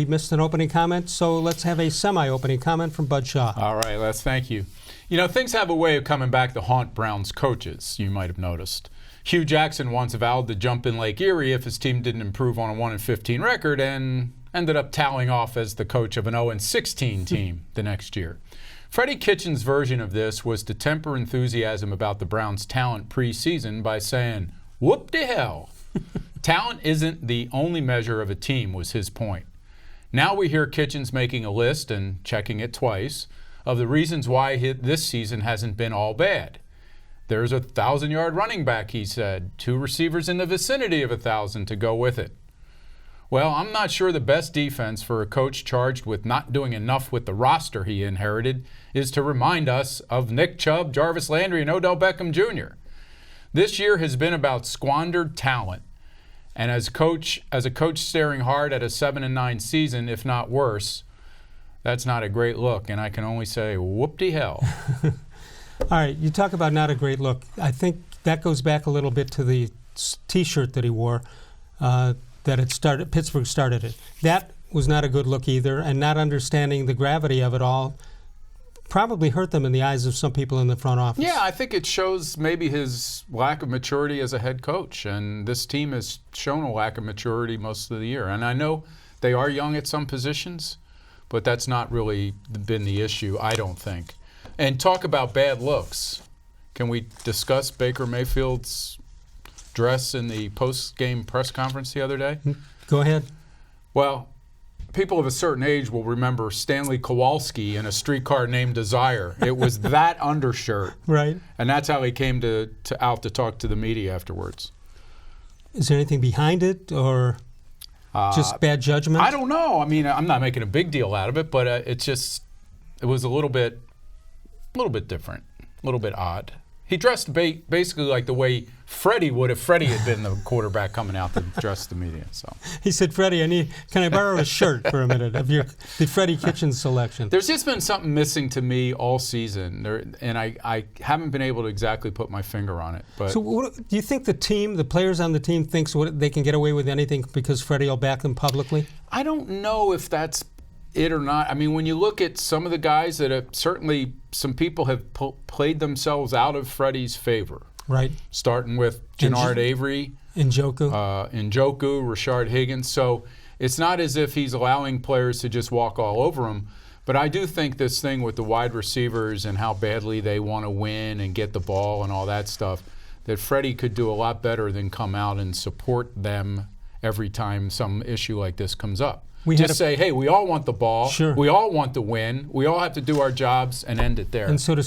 We missed an opening comment, so let's have a semi-opening comment from Bud Shaw. All right, Les, thank you. You know, things have a way of coming back to haunt Browns coaches, you might have noticed. Hugh Jackson once vowed to jump in Lake Erie if his team didn't improve on a 1-15 record and ended up toweling off as the coach of an 0-16 team the next year. Freddie Kitchens' version of this was to temper enthusiasm about the Browns' talent preseason by saying, "Whoop-de-hell." Talent isn't the only measure of a team, was his point. Now we hear Kitchens making a list, and checking it twice, of the reasons why this season hasn't been all bad. There's a 1,000-yard running back, he said, 2 receivers in the vicinity of 1,000 to go with it. Well, I'm not sure the best defense for a coach charged with not doing enough with the roster he inherited is to remind us of Nick Chubb, Jarvis Landry, and Odell Beckham Jr. This year has been about squandered talent. And as a coach staring hard at a 7-9 season, if not worse, that's not a great look. And I can only say, whoop-de-hell. All right, you talk about not a great look. I think that goes back a little bit to the T-shirt that he wore, Pittsburgh started it. That was not a good look either, and not understanding the gravity of it all probably hurt them in the eyes of some people in the front office. Yeah, I think it shows maybe his lack of maturity as a head coach, and this team has shown a lack of maturity most of the year. And I know they are young at some positions, but that's not really been the issue, I don't think. And talk about bad looks. Can we discuss Baker Mayfield's dress in the post-game press conference the other day? Go ahead. Well, people of a certain age will remember Stanley Kowalski in A Streetcar Named Desire. It was that undershirt. Right. And that's how he came out to talk to the media afterwards. Is there anything behind it, or just bad judgment? I don't know. I mean, I'm not making a big deal out of it, but it was a little bit different, a little bit odd. He dressed basically like the way Freddie would if Freddie had been the quarterback coming out to dress the media. So he said, "Freddie, can I borrow a shirt for a minute of the Freddie Kitchens selection?" There's just been something missing to me all season, and I haven't been able to exactly put my finger on it. But so, do you think the players on the team, thinks they can get away with anything because Freddie will back them publicly? I don't know if that's it or not. I mean, when you look at some of the guys that have certainly some people have played themselves out of Freddie's favor. Right. Starting with Jannard Avery, Njoku, Rashard Higgins. So it's not as if he's allowing players to just walk all over him. But I do think this thing with the wide receivers and how badly they want to win and get the ball and all that stuff, that Freddie could do a lot better than come out and support them every time some issue like this comes up. Just say, hey, we all want the ball. Sure. We all want to win. We all have to do our jobs and end it there. And so to